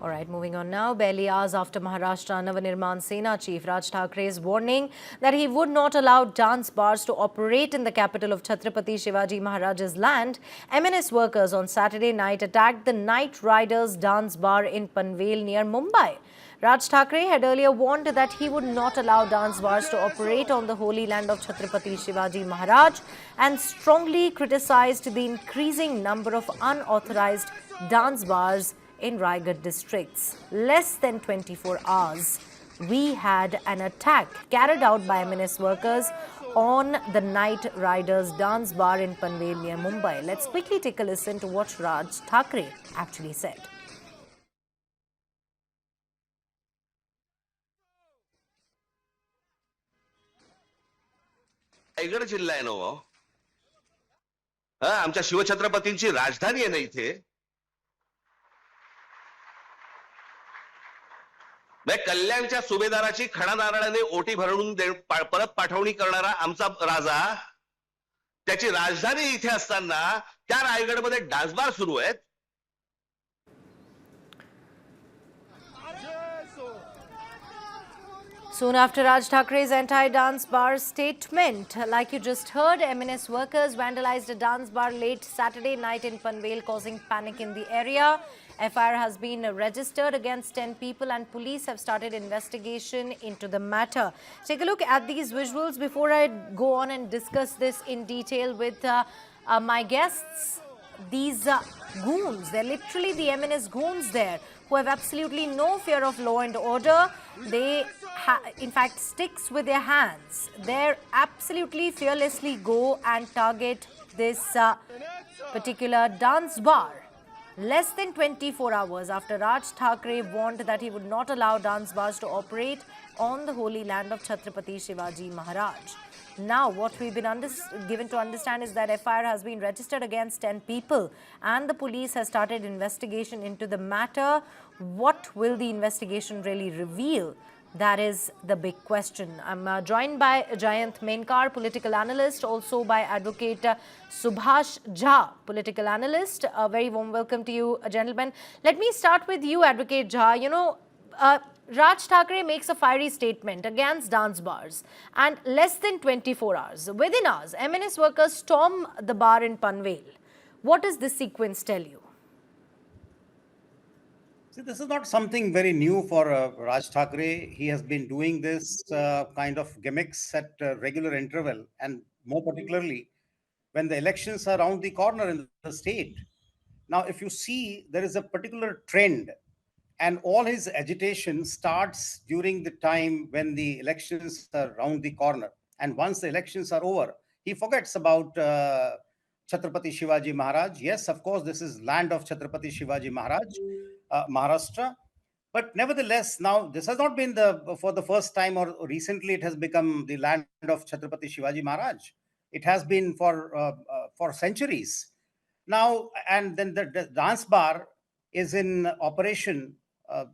All right, moving on now. Barely hours after Maharashtra Navanirman Sena Chief Raj Thackre's warning that he would not allow dance bars to operate in the capital of Chhatrapati Shivaji Maharaj's land, MNS workers on Saturday night attacked the Night Riders dance bar in Panvel near Mumbai. Raj Thackray had earlier warned that he would not allow dance bars to operate on the holy land of Chhatrapati Shivaji Maharaj and strongly criticized the increasing number of unauthorized dance bars in Raigad districts. Less than 24 hours, we had an attack carried out by MNS workers on the Night Riders dance bar in Panvel near Mumbai. Let's quickly take a listen to what Raj Thackeray actually said. Raigad जिल्हा आहे ना हो. आमच्या शिवछत्रपतींची राजधानी आहे ना इथे. कल्याणच्या सुभेदाराची खडा नारळाने ओटी भरून परत पाठवणी करणारा आमचा राजा, त्याची राजधानी इथे असताना त्या रायगडमध्ये डान्सबार सुरू आहेत. Soon after Raj Thackre's anti-dance bar statement, like you just heard, MNS workers vandalized a dance bar late Saturday night in Panvel, causing panic in the area. FIR has been registered against 10 people and police have started investigation into the matter. Take a look at these visuals before I go on and discuss this in detail with my guests. These goons, they're literally the MNS goons there, who have absolutely no fear of law and order. They, in fact, sticks with their hands. They absolutely fearlessly go and target this particular dance bar. Less than 24 hours after Raj Thackray warned that he would not allow dance bars to operate on the holy land of Chhatrapati Shivaji Maharaj. Now, what we've been given to understand is that FIR has been registered against 10 people and the police has started investigation into the matter. What will the investigation really reveal? That is the big question. I'm joined by Jayant Menkar, political analyst, also by Advocate Subhash Jha, political analyst. A very warm welcome to you, gentlemen. Let me start with you, Advocate Jha. You know, Raj Thackray makes a fiery statement against dance bars, and less than 24 hours, within hours, MNS workers storm the bar in Panvel. What does this sequence tell you? See, this is not something very new for Raj Thackeray. He has been doing this kind of gimmicks at regular interval, and more particularly when the elections are around the corner in the state. Now, if you see, there is a particular trend, and all his agitation starts during the time when the elections are around the corner. And once the elections are over, he forgets about Chhatrapati Shivaji Maharaj. Yes, of course, this is land of Chhatrapati Shivaji Maharaj, Maharashtra. But nevertheless, now this has not been for the first time or recently it has become the land of Chhatrapati Shivaji Maharaj. It has been for centuries. Now, and then the dance bar is in operation,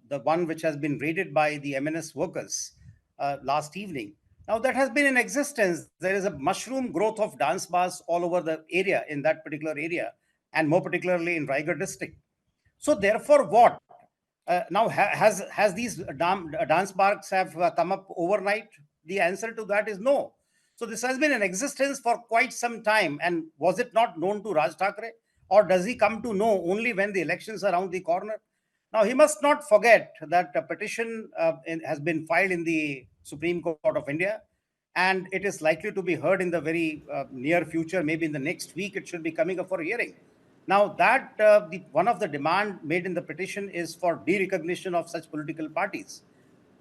the one which has been raided by the MNS workers last evening. Now, that has been in existence. There is a mushroom growth of dance bars all over the area, in that particular area, and more particularly in Raigad district. So therefore, what? Now, has these dance bars have come up overnight? The answer to that is no. So this has been in existence for quite some time. And was it not known to Raj Thackeray? Or does he come to know only when the elections are around the corner? Now, he must not forget that a petition has been filed in the Supreme Court of India, and it is likely to be heard in the very near future. Maybe in the next week, it should be coming up for hearing. Now, that one of the demand made in the petition is for de-recognition of such political parties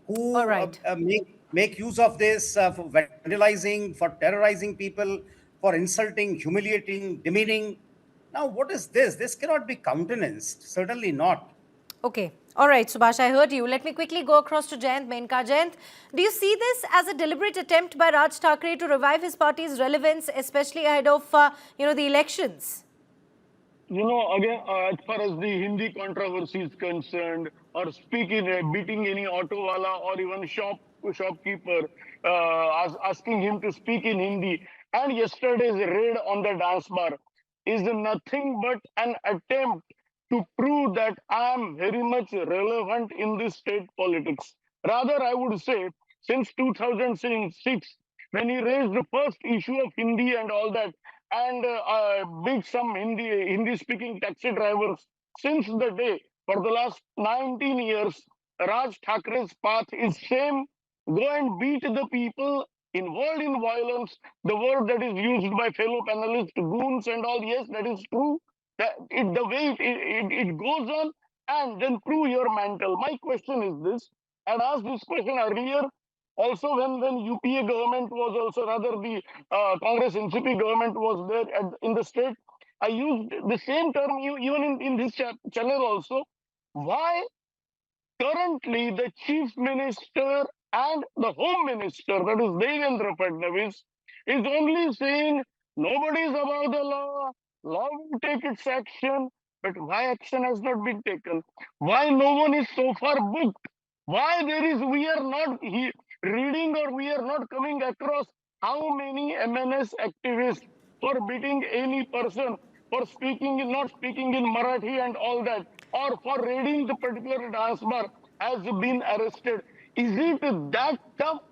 who make use of this for vandalizing, for terrorizing people, for insulting, humiliating, demeaning. Now, what is this? This cannot be countenanced. Certainly not. Okay. All right, Subhash, I heard you. Let me quickly go across to Jayant Menkar. Jayant, do you see this as a deliberate attempt by Raj Thackray to revive his party's relevance, especially ahead of, the elections? Again, as far as the Hindi controversy is concerned, or beating any auto wala or even shopkeeper, asking him to speak in Hindi, and yesterday's raid on the dance bar is nothing but an attempt to prove that I am very much relevant in this state politics. Rather, I would say, since 2006, when he raised the first issue of Hindi and all that, and beat some Hindi-speaking taxi drivers, since the day, for the last 19 years, Raj Thackre's path is same. Go and beat the people involved in violence. The word that is used by fellow panelists, goons and all, yes, that is true. The way it goes on, and then prove your mantle. My question is this. I had asked this question earlier. Also, when UPA government was also, rather the Congress NCP government was there in the state, I used the same term even in this channel also. Why currently the chief minister and the home minister, that is Devendra Fadnavis, is only saying nobody is above the law will take its action, but why action has not been taken? Why no one is so far booked? Why we are not reading, or we are not coming across how many MNS activists for beating any person, for not speaking in Marathi and all that, or for raiding the particular dance bar has been arrested. Is it that tough?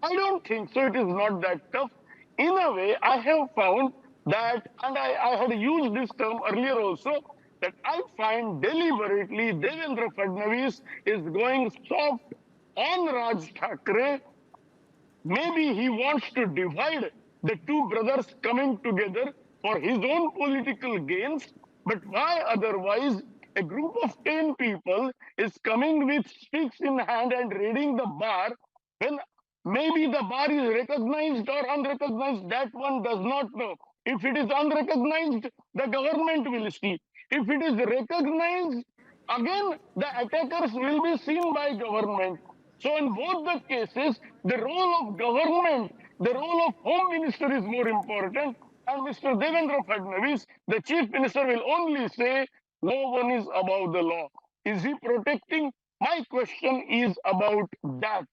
I don't think so. It is not that tough. In a way, I have found that, and I had used this term earlier also, that I find deliberately Devendra Fadnavis is going soft on Raj Thackeray. Maybe he wants to divide the two brothers coming together for his own political gains. But why otherwise a group of 10 people is coming with sticks in hand and raiding the bar, when maybe the bar is recognized or unrecognized, that one does not know. If it is unrecognized, the government will see. If it is recognized, again, the attackers will be seen by government. So in both the cases, the role of government, the role of home minister is more important. And Mr. Devendra Fadnavis, the chief minister, will only say, no one is above the law. Is he protecting? My question is about that.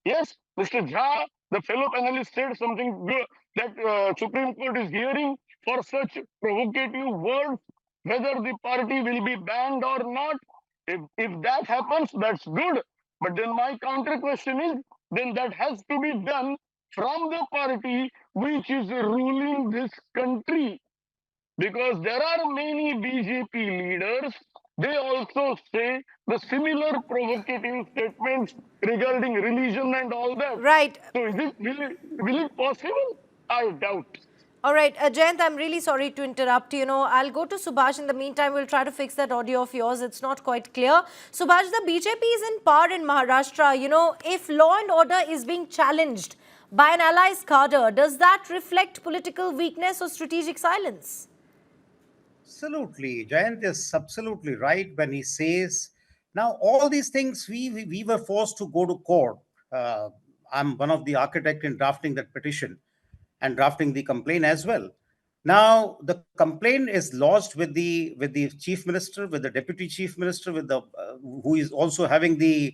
Yes, Mr. Jha, the fellow panelist, said something good, that Supreme Court is hearing for such provocative words, whether the party will be banned or not. If that happens, that's good. But then my counter question is, then that has to be done from the party which is ruling this country. Because there are many BJP leaders, they also say the similar provocative statements regarding religion and all that. Right. So will it possible? I doubt. All right, Jayant, I'm really sorry to interrupt. I'll go to Subhash. In the meantime, we'll try to fix that audio of yours. It's not quite clear. Subhash, the BJP is in power in Maharashtra. If law and order is being challenged by an allies cadre, does that reflect political weakness or strategic silence? Absolutely. Jayant is absolutely right when he says, now all these things we were forced to go to court. I'm one of the architects in drafting that petition and drafting the complaint as well. Now the complaint is lodged with the chief minister, with the deputy chief minister, with the who is also having the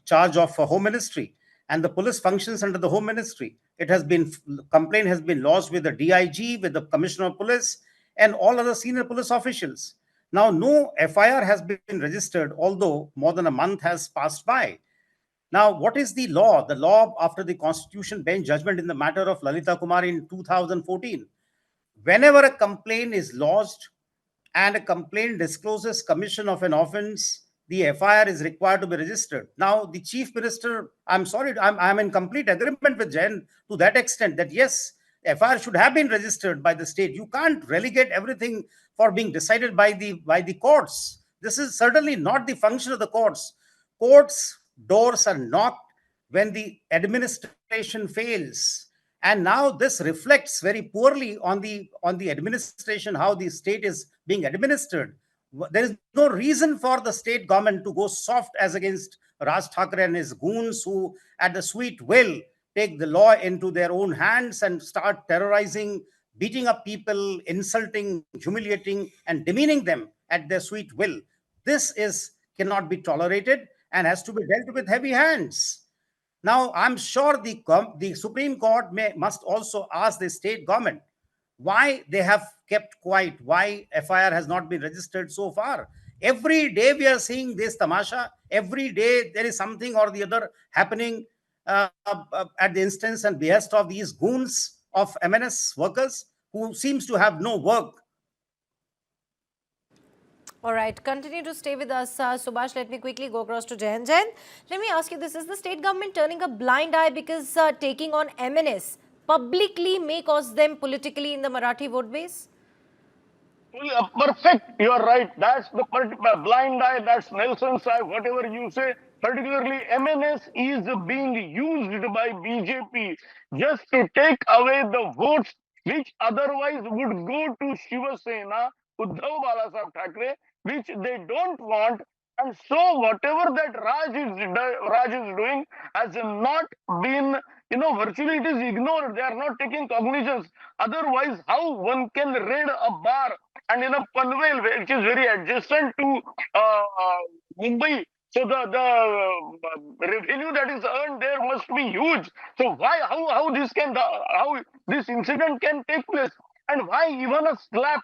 charge of home ministry, and the police functions under the home ministry. Complaint has been lodged with the DIG, with the commissioner of police, and all other senior police officials. Now, no FIR has been registered, although more than a month has passed by. Now, what is the law? The law after the Constitution Bench judgment in the matter of Lalita Kumar in 2014. Whenever a complaint is lodged and a complaint discloses commission of an offense, the FIR is required to be registered. Now, the chief minister, I'm sorry, I'm in complete agreement with Jen to that extent that yes, FIR should have been registered by the state. You can't relegate everything for being decided by the courts. This is certainly not the function of the courts. Courts' doors are knocked when the administration fails, and now this reflects very poorly on the administration, how the state is being administered. There is no reason for the state government to go soft as against Raj Thackeray and his goons, who at the sweet will take the law into their own hands and start terrorizing, beating up people, insulting, humiliating, and demeaning them at their sweet will. This is cannot be tolerated and has to be dealt with heavy hands. Now, I'm sure the Supreme Court must also ask the state government, why they have kept quiet, why FIR has not been registered so far. Every day we are seeing this tamasha. Every day there is something or the other happening at the instance and behest of these goons of MNS workers who seems to have no work. All right, continue to stay with us, Subhash. Let me quickly go across to Jain. Jain, let me ask you this. Is the state government turning a blind eye because taking on MNS publicly may cause them politically in the Marathi vote base? Perfect. You are right. That's the blind eye. That's Nelson's eye. Whatever you say. Particularly, MNS is being used by BJP just to take away the votes which otherwise would go to Shiva Sena, Uddhav Balasaheb Thackeray, which they don't want. And so, whatever that Raj is doing has not been, virtually it is ignored. They are not taking cognizance. Otherwise, how one can raid a bar and in a Panvel, which is very adjacent to Mumbai, so the revenue that is earned there must be huge. So how this incident can take place, and why even a slap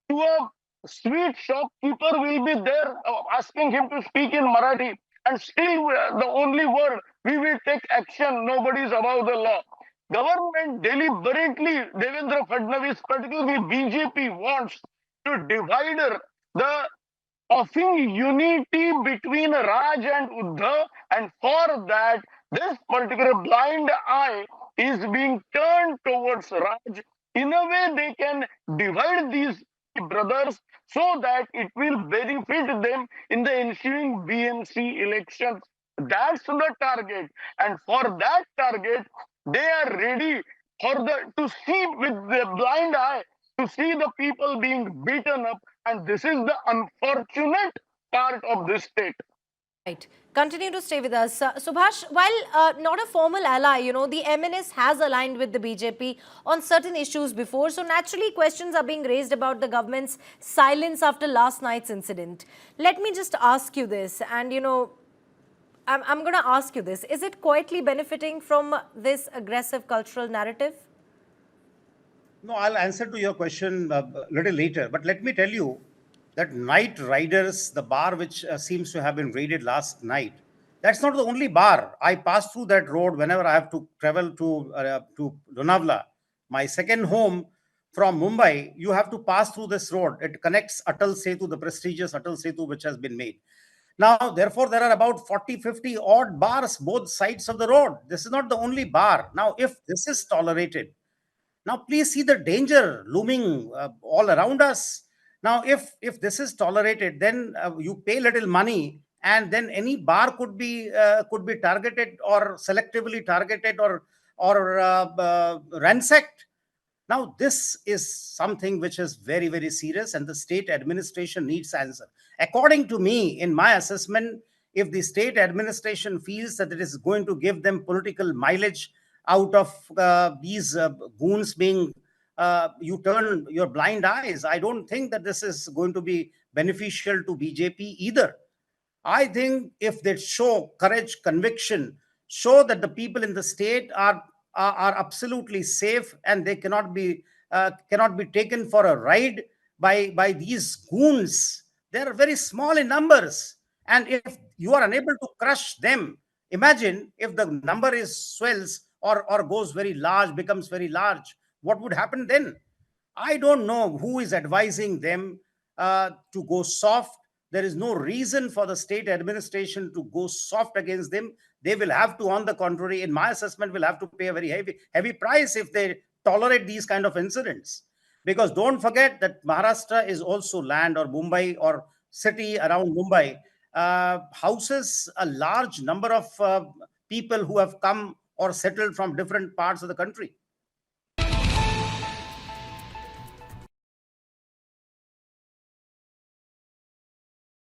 to a sweet shopkeeper will be there asking him to speak in Marathi, and still the only word, we will take action, nobody is above the law. Government deliberately, Devendra Fadnavis, particularly BJP, wants to divide the offing unity between Raj and Uddhav, and for that, this particular blind eye is being turned towards Raj. In a way, they can divide these brothers so that it will benefit them in the ensuing BMC elections. That's the target, and for that target, they are ready to see with the blind eye, to see the people being beaten up, and this is the unfortunate part of this state. Right. Continue to stay with us. Subhash, while not a formal ally, the MNS has aligned with the BJP on certain issues before. So naturally, questions are being raised about the government's silence after last night's incident. Let me just ask you this, and I'm going to ask you this. Is it quietly benefiting from this aggressive cultural narrative? No, I'll answer to your question a little later. But let me tell you that Night Riders, the bar which seems to have been raided last night, that's not the only bar. I pass through that road whenever I have to travel to Lonavala. My second home from Mumbai, you have to pass through this road. It connects Atal Setu, the prestigious Atal Setu, which has been made. Now, therefore, there are about 40, 50 odd bars both sides of the road. This is not the only bar. Now, if this is tolerated, now please see the danger looming all around us. Now, if this is tolerated, then you pay little money, and then any bar could be targeted or selectively targeted or ransacked. Now, this is something which is very, very serious, and the state administration needs answer. According to me, in my assessment, if the state administration feels that it is going to give them political mileage out of these goons being, you turn your blind eyes. I don't think that this is going to be beneficial to BJP either. I think if they show courage, conviction, show that the people in the state are absolutely safe and they cannot be taken for a ride by these goons. They are very small in numbers, and if you are unable to crush them, imagine if the number is swells or goes very large, becomes very large. What would happen then? I don't know who is advising them to go soft. There is no reason for the state administration to go soft against them. They will have to, on the contrary, in my assessment, will have to pay a very heavy price if they tolerate these kind of incidents. Because don't forget that Maharashtra is also land, or Mumbai or city around Mumbai houses a large number of people who have come or settled from different parts of the country.